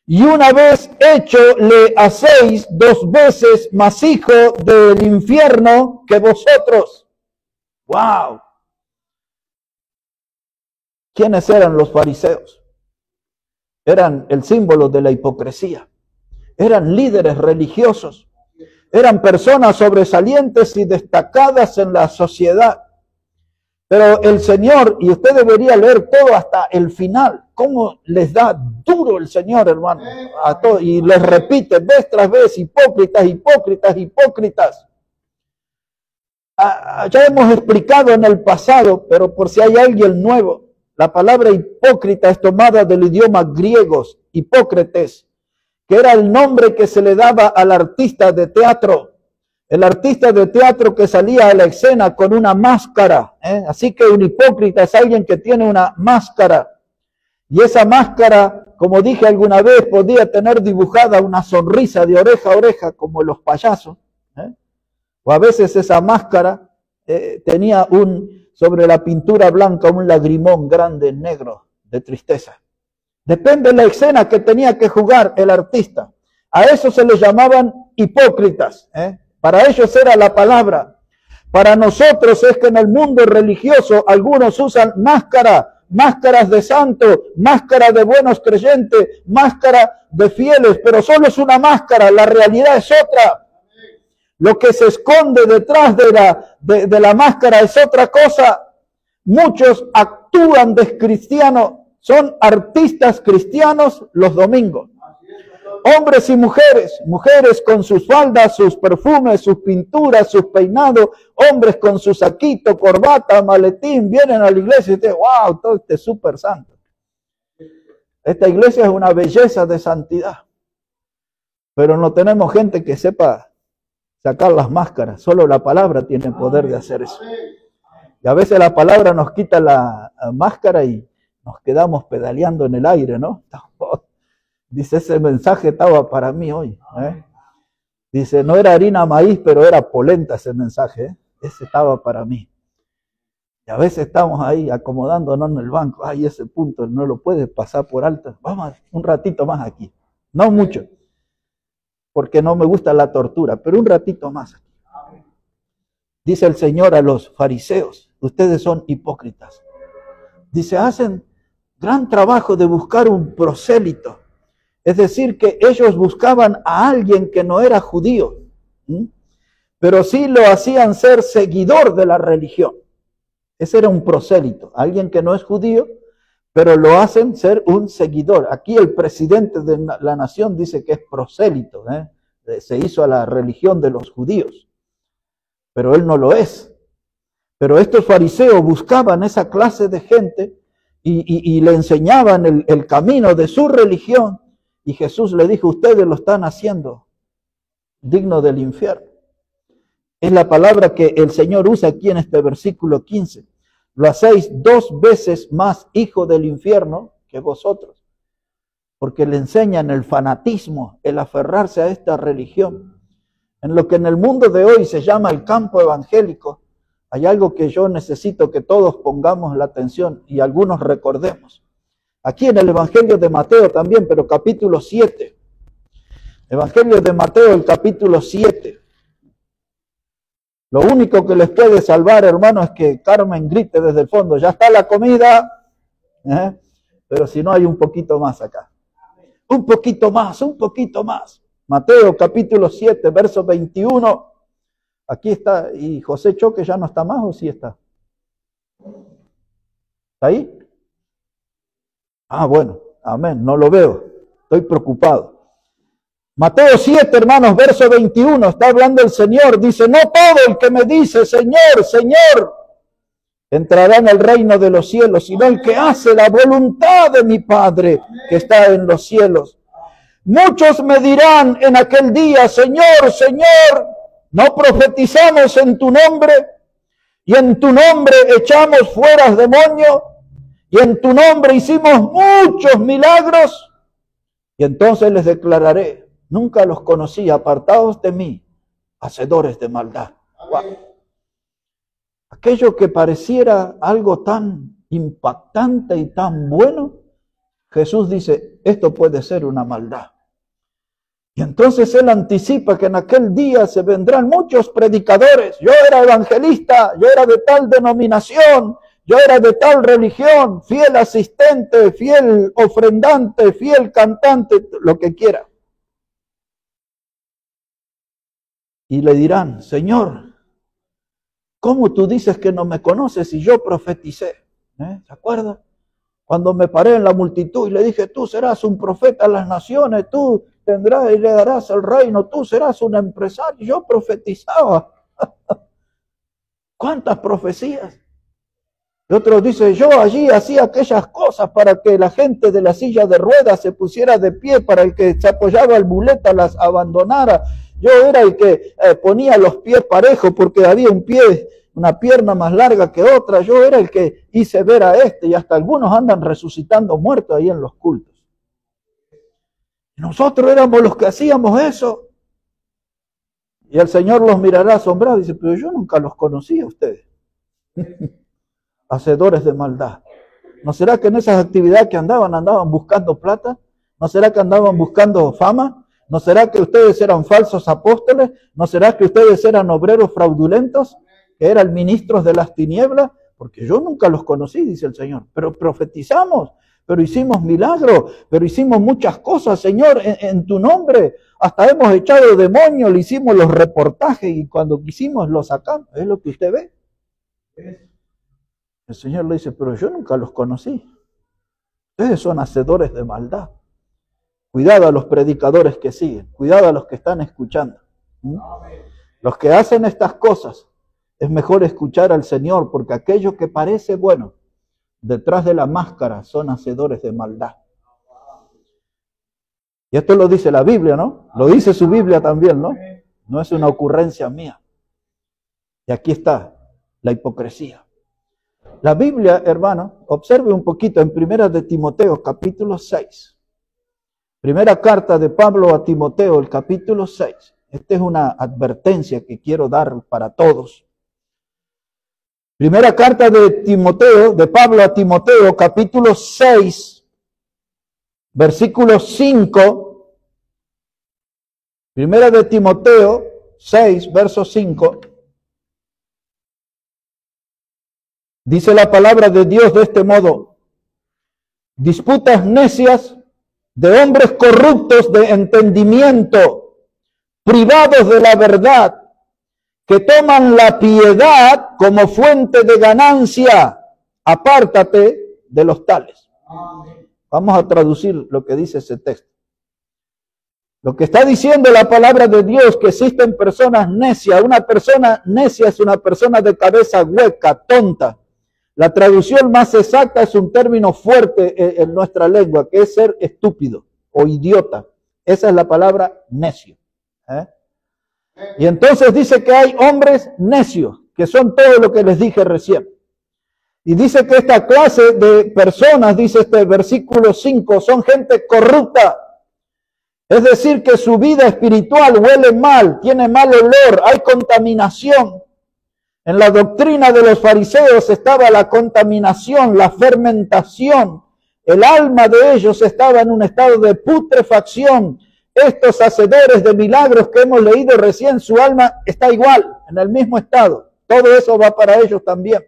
y una vez hecho le hacéis 2 veces más hijo del infierno que vosotros. ¡Wow! ¿Quiénes eran los fariseos? Eran el símbolo de la hipocresía. Eran líderes religiosos. Eran personas sobresalientes y destacadas en la sociedad. Pero el Señor, y usted debería leer todo hasta el final, cómo les da duro el Señor, hermano, a todos, y les repite vez tras vez, hipócritas, hipócritas, hipócritas. Ya hemos explicado en el pasado, pero por si hay alguien nuevo, la palabra hipócrita es tomada del idioma griego, hipócrates, que era el nombre que se le daba al artista de teatro. El artista de teatro que salía a la escena con una máscara. Así que un hipócrita es alguien que tiene una máscara. Y esa máscara, como dije alguna vez, podía tener dibujada una sonrisa de oreja a oreja, como los payasos. O a veces esa máscara tenía sobre la pintura blanca un lagrimón grande, negro, de tristeza. Depende de la escena que tenía que jugar el artista. A eso se les llamaban hipócritas. Para ellos era la palabra. Para nosotros es que en el mundo religioso algunos usan máscaras de santo, máscara de buenos creyentes, máscara de fieles, pero solo es una máscara, la realidad es otra. Lo que se esconde detrás de la máscara es otra cosa. Muchos actúan de cristianos, son artistas cristianos los domingos. Hombres y mujeres, mujeres con sus faldas, sus perfumes, sus pinturas, sus peinados, hombres con su saquito, corbata, maletín, vienen a la iglesia y dicen, wow, todo este es súper santo. Esta iglesia es una belleza de santidad. Pero no tenemos gente que sepa sacar las máscaras. Solo la palabra tiene poder de hacer eso. Y a veces la palabra nos quita la máscara y nos quedamos pedaleando en el aire, ¿no? Dice, ese mensaje estaba para mí hoy. Dice, no era harina maíz, pero era polenta ese mensaje. Ese estaba para mí. Y a veces estamos ahí acomodándonos en el banco. Ay, ese punto no lo puedes pasar por alto. Vamos un ratito más aquí. No mucho, porque no me gusta la tortura, pero un ratito más aquí. Dice el Señor a los fariseos, ustedes son hipócritas. Dice, hacen gran trabajo de buscar un prosélito. Es decir, que ellos buscaban a alguien que no era judío. Pero sí lo hacían ser seguidor de la religión. Ese era un prosélito, alguien que no es judío, pero lo hacen ser un seguidor. Aquí el presidente de la nación dice que es prosélito, se hizo a la religión de los judíos, pero él no lo es. Pero estos fariseos buscaban esa clase de gente y le enseñaban el camino de su religión, y Jesús le dijo, ustedes lo están haciendo digno del infierno. Es la palabra que el Señor usa aquí en este versículo 15. Lo hacéis 2 veces más hijo del infierno que vosotros, porque le enseñan el fanatismo, el aferrarse a esta religión. En lo que en el mundo de hoy se llama el campo evangélico, hay algo que yo necesito que todos pongamos la atención y algunos recordemos. Aquí en el Evangelio de Mateo también, pero capítulo 7. Evangelio de Mateo, el capítulo 7. Lo único que les puede salvar, hermano, es que Carmen grite desde el fondo, ya está la comida, pero si no hay un poquito más acá. Un poquito más, un poquito más. Mateo capítulo 7, verso 21. Aquí está, y José Choque ya no está más, ¿o sí está? ¿Está ahí? Ah, bueno, amén, no lo veo, estoy preocupado. Mateo 7, hermanos, verso 21, está hablando el Señor, dice, no todo el que me dice, Señor, Señor, entrará en el reino de los cielos, sino el que hace la voluntad de mi Padre que está en los cielos. Muchos me dirán en aquel día, Señor, Señor, ¿no profetizamos en tu nombre? Y en tu nombre echamos fuera demonios, y en tu nombre hicimos muchos milagros. Y entonces les declararé, nunca los conocí, apartados de mí, hacedores de maldad. Wow. Aquello que pareciera algo tan impactante y tan bueno, Jesús dice, esto puede ser una maldad. Y entonces Él anticipa que en aquel día se vendrán muchos predicadores. Yo era evangelista, yo era de tal denominación, yo era de tal religión, fiel asistente, fiel ofrendante, fiel cantante, lo que quiera. Y le dirán, Señor, ¿cómo tú dices que no me conoces y yo profeticé? ¿Se acuerda? Cuando me paré en la multitud y le dije, tú serás un profeta a las naciones, tú tendrás y le darás el reino, tú serás un empresario. Yo profetizaba. ¿Cuántas profecías? Y otros dicen, yo allí hacía aquellas cosas para que la gente de la silla de ruedas se pusiera de pie, para el que se apoyaba el muleta las abandonara. Yo era el que ponía los pies parejos porque había un pie, una pierna más larga que otra. Yo era el que hice ver a este, y hasta algunos andan resucitando muertos ahí en los cultos. Nosotros éramos los que hacíamos eso. Y el Señor los mirará asombrado y dice, pero yo nunca los conocí a ustedes. Hacedores de maldad. ¿No será que en esas actividades que andaban buscando plata? ¿No será que andaban buscando fama? ¿No será que ustedes eran falsos apóstoles? ¿No será que ustedes eran obreros fraudulentos? ¿Que eran ministros de las tinieblas? Porque yo nunca los conocí, dice el Señor. Pero profetizamos, pero hicimos milagros, pero hicimos muchas cosas, Señor, en tu nombre. Hasta hemos echado demonios, le hicimos los reportajes y cuando quisimos los sacamos. ¿Es lo que usted ve? El Señor le dice, pero yo nunca los conocí. Ustedes son hacedores de maldad. Cuidado a los predicadores que siguen, cuidado a los que están escuchando. Los que hacen estas cosas, es mejor escuchar al Señor, porque aquello que parece bueno, detrás de la máscara son hacedores de maldad. Y esto lo dice la Biblia, ¿no? Lo dice su Biblia también, ¿no? No es una ocurrencia mía. Y aquí está la hipocresía. La Biblia, hermano, observe un poquito en 1 de Timoteo, capítulo 6. Primera carta de Pablo a Timoteo, el capítulo 6. Esta es una advertencia que quiero dar para todos. Primera carta de Timoteo, de Pablo a Timoteo, capítulo 6, versículo 5. Primera de Timoteo 6, verso 5. Dice la palabra de Dios de este modo: disputas necias de hombres corruptos de entendimiento, privados de la verdad, que toman la piedad como fuente de ganancia. Apártate de los tales. Vamos a traducir lo que dice ese texto. Lo que está diciendo la palabra de Dios, que existen personas necias. Una persona necia es una persona de cabeza hueca, tonta. La traducción más exacta es un término fuerte en nuestra lengua, que es ser estúpido o idiota. Esa es la palabra necio. Y entonces dice que hay hombres necios, que son todo lo que les dije recién. Y dice que esta clase de personas, dice este versículo 5, son gente corrupta. Es decir, que su vida espiritual huele mal, tiene mal olor, hay contaminación. En la doctrina de los fariseos estaba la contaminación, la fermentación. El alma de ellos estaba en un estado de putrefacción. Estos hacedores de milagros que hemos leído recién, su alma está igual, en el mismo estado. Todo eso va para ellos también.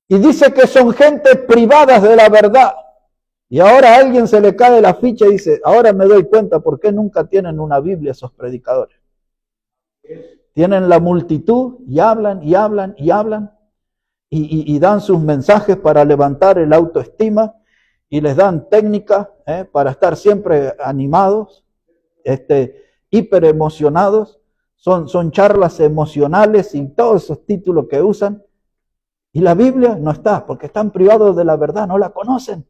Y dice que son gente privadas de la verdad. Y ahora a alguien se le cae la ficha y dice, ahora me doy cuenta por qué nunca tienen una Biblia esos predicadores. Tienen la multitud y hablan y hablan y hablan y dan sus mensajes para levantar el autoestima y les dan técnicas para estar siempre animados, hiper emocionados. Son charlas emocionales y todos esos títulos que usan. Y la Biblia no está porque están privados de la verdad, no la conocen.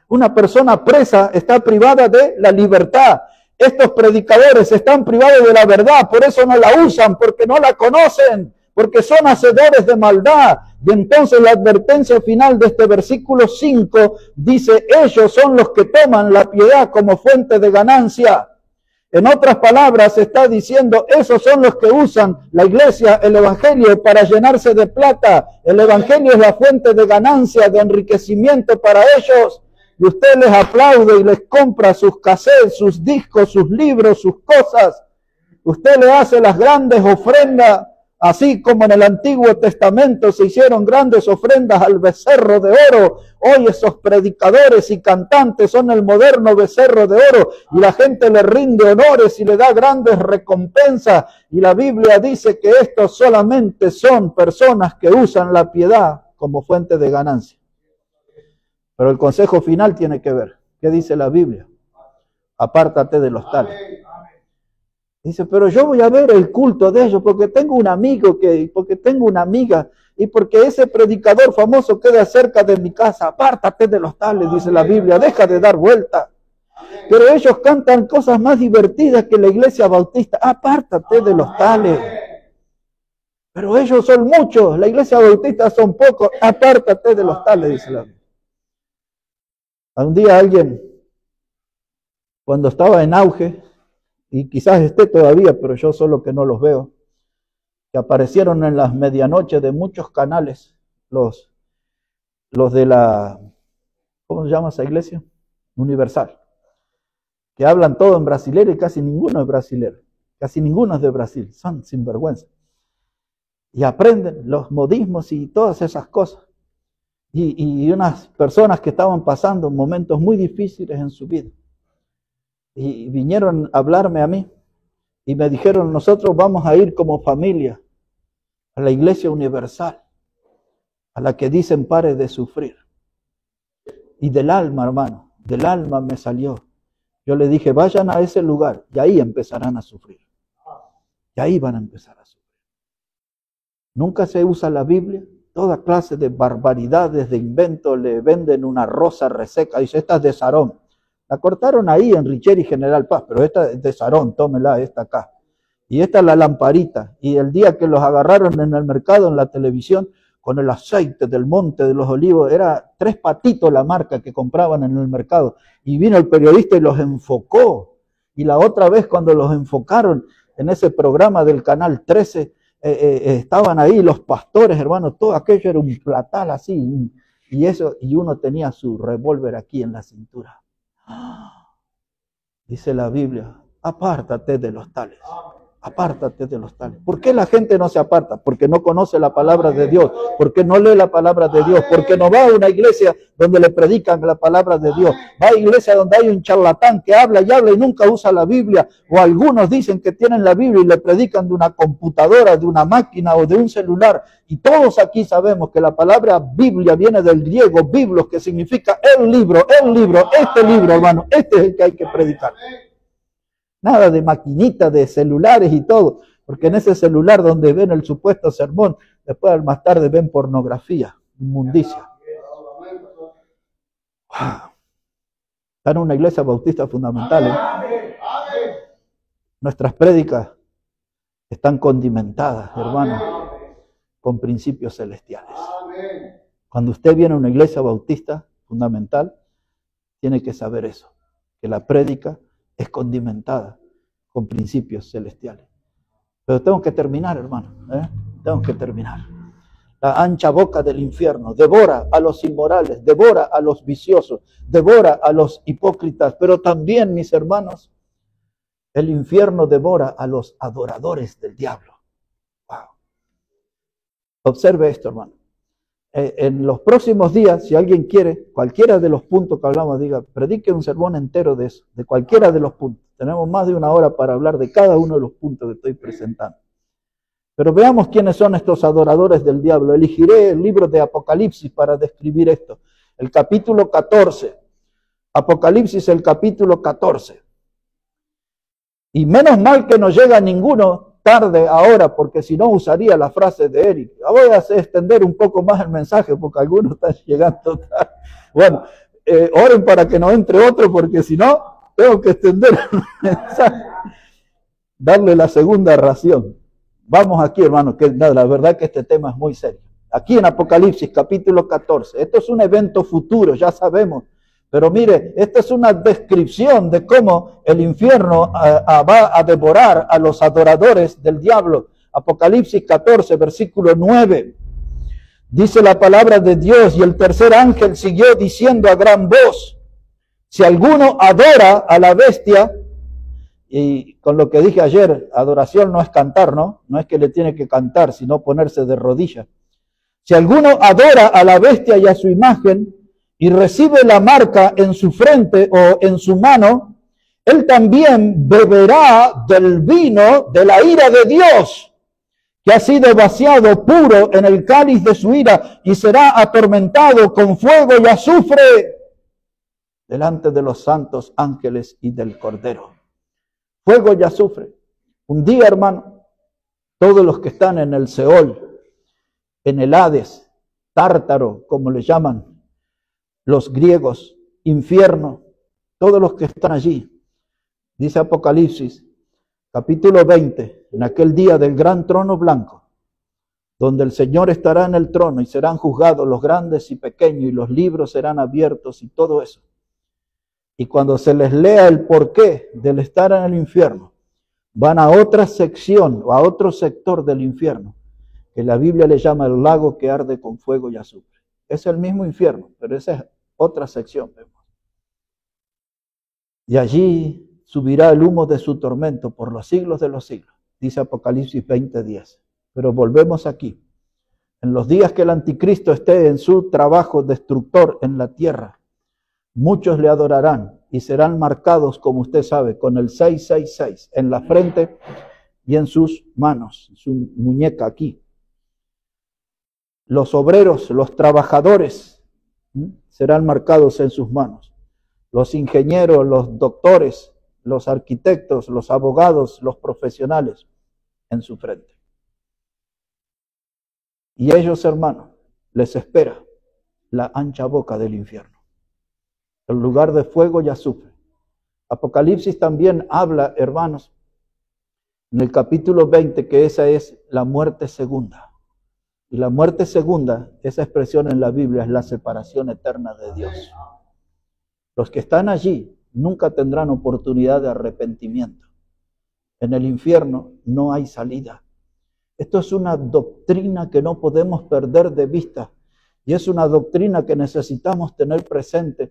Una persona presa está privada de la libertad. Estos predicadores están privados de la verdad, por eso no la usan, porque no la conocen, porque son hacedores de maldad. Y entonces la advertencia final de este versículo 5 dice, ellos son los que toman la piedad como fuente de ganancia. En otras palabras, está diciendo, esos son los que usan la iglesia, el evangelio, para llenarse de plata. El evangelio es la fuente de ganancia, de enriquecimiento para ellos. Y usted les aplaude y les compra sus cassettes, sus discos, sus libros, sus cosas. Usted le hace las grandes ofrendas, así como en el Antiguo Testamento se hicieron grandes ofrendas al becerro de oro. Hoy esos predicadores y cantantes son el moderno becerro de oro y la gente le rinde honores y le da grandes recompensas. Y la Biblia dice que estos solamente son personas que usan la piedad como fuente de ganancia. Pero el consejo final tiene que ver. ¿Qué dice la Biblia? Apártate de los tales. Dice, pero yo voy a ver el culto de ellos porque tengo un amigo, porque tengo una amiga y porque ese predicador famoso queda cerca de mi casa. Apártate de los tales, dice la Biblia. Deja de dar vuelta. Pero ellos cantan cosas más divertidas que la iglesia bautista. Apártate de los tales. Pero ellos son muchos. La iglesia bautista son pocos. Apártate de los tales, dice la Biblia. Un día alguien, cuando estaba en auge, y quizás esté todavía, pero yo solo que no los veo, que aparecieron en las medianoches de muchos canales, los de la, ¿cómo se llama esa iglesia? Universal, que hablan todo en brasilero y casi ninguno es brasilero, casi ninguno es de Brasil, son sinvergüenza. Y aprenden los modismos y todas esas cosas. Y unas personas que estaban pasando momentos muy difíciles en su vida. Y vinieron a hablarme a mí y me dijeron, nosotros vamos a ir como familia a la iglesia universal, a la que dicen pare de sufrir. Y del alma, hermano, del alma me salió. Yo le dije, vayan a ese lugar y ahí empezarán a sufrir. Y ahí van a empezar a sufrir. Nunca se usa la Biblia. Toda clase de barbaridades, de inventos, le venden una rosa reseca. Dice, esta es de Sarón. La cortaron ahí en Richer y General Paz, pero esta es de Sarón, tómela, esta acá. Y esta es la lamparita. Y el día que los agarraron en el mercado, en la televisión, con el aceite del Monte de los Olivos, era 3 patitos la marca que compraban en el mercado. Y vino el periodista y los enfocó. Y la otra vez cuando los enfocaron en ese programa del Canal 13, estaban ahí los pastores, hermanos, todo aquello era un platal así, y uno tenía su revólver aquí en la cintura. Dice la Biblia, apártate de los tales, Apártate de los tales. ¿Por qué la gente no se aparta? Porque no conoce la palabra de Dios, porque no lee la palabra de Dios, porque no va a una iglesia donde le predican la palabra de Dios. Va a iglesia donde hay un charlatán que habla y nunca usa la Biblia, o algunos dicen que tienen la Biblia y le predican de una computadora, de una máquina o de un celular. Y todos aquí sabemos que la palabra Biblia viene del griego biblos, que significa el libro, este libro, hermano, este es el que hay que predicar. Nada de maquinitas, de celulares y todo, porque en ese celular donde ven el supuesto sermón, después más tarde ven pornografía, inmundicia. Wow. Están en una iglesia bautista fundamental, ¿eh? Nuestras prédicas están condimentadas, hermano, con principios celestiales. Cuando usted viene a una iglesia bautista fundamental, tiene que saber eso, que la prédica es condimentada con principios celestiales. Pero tengo que terminar, hermano, tengo que terminar. La ancha boca del infierno devora a los inmorales, devora a los viciosos, devora a los hipócritas, pero también, mis hermanos, el infierno devora a los adoradores del diablo. Wow. Observe esto, hermano. En los próximos días, si alguien quiere, cualquiera de los puntos que hablamos, diga, predique un sermón entero de eso, de cualquiera de los puntos. Tenemos más de una hora para hablar de cada uno de los puntos que estoy presentando. Pero veamos quiénes son estos adoradores del diablo. Elegiré el libro de Apocalipsis para describir esto. El capítulo 14. Apocalipsis, el capítulo 14. Y menos mal que no llega ninguno tarde ahora, porque si no usaría la frase de Eric. Voy a extender un poco más el mensaje, porque algunos están llegando tarde. Bueno, oren para que no entre otro, porque si no, tengo que extender el mensaje. Darle la segunda ración. Vamos aquí, hermano, que la verdad que este tema es muy serio. Aquí en Apocalipsis, capítulo 14. Esto es un evento futuro, ya sabemos. Pero mire, esta es una descripción de cómo el infierno va a devorar a los adoradores del diablo. Apocalipsis 14, versículo 9. Dice la palabra de Dios, y el tercer ángel siguió diciendo a gran voz, si alguno adora a la bestia, y con lo que dije ayer, adoración no es cantar, ¿no? No es que le tiene que cantar, sino ponerse de rodillas. Si alguno adora a la bestia y a su imagen, y recibe la marca en su frente o en su mano, él también beberá del vino de la ira de Dios, que ha sido vaciado puro en el cáliz de su ira, y será atormentado con fuego y azufre delante de los santos ángeles y del Cordero. Fuego y azufre. Un día, hermano, todos los que están en el Seol, en el Hades, Tártaro, como le llaman los griegos, infierno, todos los que están allí, dice Apocalipsis, capítulo 20, en aquel día del gran trono blanco, donde el Señor estará en el trono y serán juzgados los grandes y pequeños, y los libros serán abiertos y todo eso. Y cuando se les lea el porqué del estar en el infierno, van a otra sección o a otro sector del infierno, que la Biblia le llama el lago que arde con fuego y azufre. Es el mismo infierno, pero esa es otra sección. Y allí subirá el humo de su tormento por los siglos de los siglos, dice Apocalipsis 20:10. Pero volvemos aquí. En los días que el anticristo esté en su trabajo destructor en la tierra, muchos le adorarán y serán marcados, como usted sabe, con el 666 en la frente y en sus manos, en su muñeca aquí. Los obreros, los trabajadores, serán marcados en sus manos. Los ingenieros, los doctores, los arquitectos, los abogados, los profesionales, en su frente. Y ellos, hermanos, les espera la ancha boca del infierno, el lugar de fuego y azufre. Apocalipsis también habla, hermanos, en el capítulo 20, que esa es la muerte segunda. Y la muerte segunda, esa expresión en la Biblia, es la separación eterna de Dios. Los que están allí nunca tendrán oportunidad de arrepentimiento. En el infierno no hay salida. Esto es una doctrina que no podemos perder de vista. Y es una doctrina que necesitamos tener presente,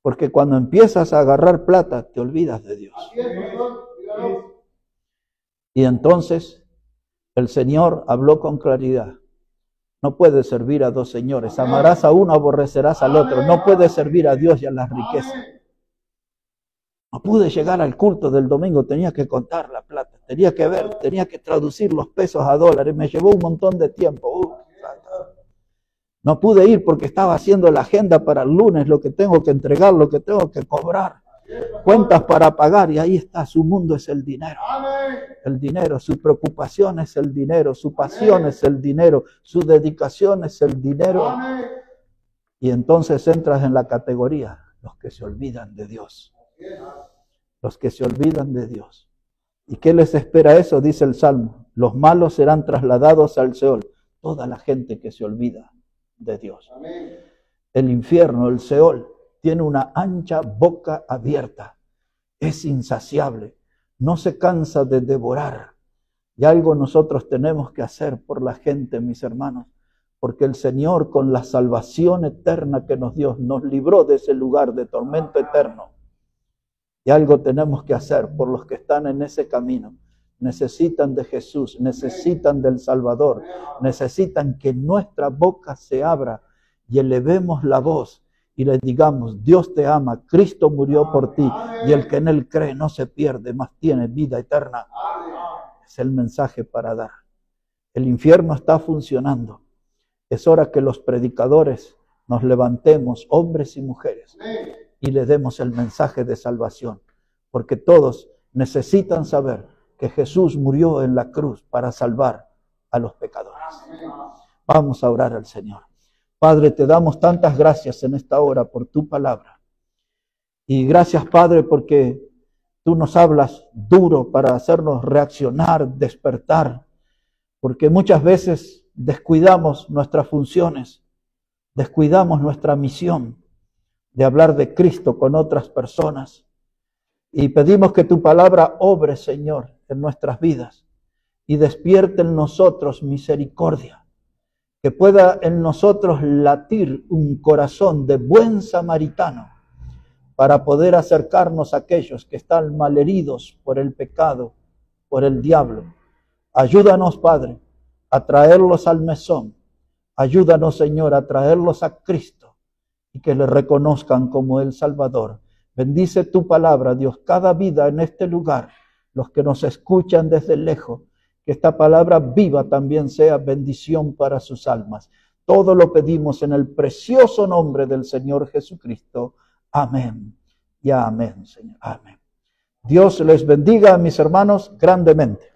Porque cuando empiezas a agarrar plata, te olvidas de Dios. Y entonces el Señor habló con claridad. No puedes servir a dos señores. Amarás a uno, aborrecerás al otro. No puedes servir a Dios y a las riquezas. No pude llegar al culto del domingo, tenía que contar la plata, tenía que ver, tenía que traducir los pesos a dólares. Me llevó un montón de tiempo. No pude ir porque estaba haciendo la agenda para el lunes, lo que tengo que entregar, lo que tengo que cobrar. Cuentas para pagar y ahí está, su mundo es el dinero. El dinero, su preocupación es el dinero, su pasión es el dinero, su dedicación es el dinero. Y entonces entras en la categoría, los que se olvidan de Dios. Los que se olvidan de Dios. ¿Y qué les espera eso? Dice el Salmo. Los malos serán trasladados al Seol. Toda la gente que se olvida de Dios. El infierno, el Seol, tiene una ancha boca abierta. Es insaciable. No se cansa de devorar. Y algo nosotros tenemos que hacer por la gente, mis hermanos. Porque el Señor, con la salvación eterna que nos dio, nos libró de ese lugar de tormento eterno. Y algo tenemos que hacer por los que están en ese camino. Necesitan de Jesús, necesitan del Salvador, necesitan que nuestra boca se abra y elevemos la voz y les digamos, Dios te ama, Cristo murió por ti y el que en Él cree no se pierde, mas tiene vida eterna. Es el mensaje para dar. El infierno está funcionando. Es hora que los predicadores nos levantemos, hombres y mujeres, y le demos el mensaje de salvación, porque todos necesitan saber que Jesús murió en la cruz para salvar a los pecadores. Vamos a orar al Señor. Padre, te damos tantas gracias en esta hora por tu palabra. Y gracias, Padre, porque tú nos hablas duro para hacernos reaccionar, despertar, porque muchas veces descuidamos nuestras funciones, descuidamos nuestra misión de hablar de Cristo con otras personas. Y pedimos que tu palabra obre, Señor, en nuestras vidas y despierte en nosotros misericordia, que pueda en nosotros latir un corazón de buen samaritano para poder acercarnos a aquellos que están malheridos por el pecado, por el diablo. Ayúdanos, Padre, a traerlos al mesón. Ayúdanos, Señor, a traerlos a Cristo y que le reconozcan como el Salvador. Bendice tu palabra, Dios, cada vida en este lugar, los que nos escuchan desde lejos, que esta palabra viva también sea bendición para sus almas. Todo lo pedimos en el precioso nombre del Señor Jesucristo. Amén y amén, Señor. Amén. Dios les bendiga, mis hermanos, grandemente.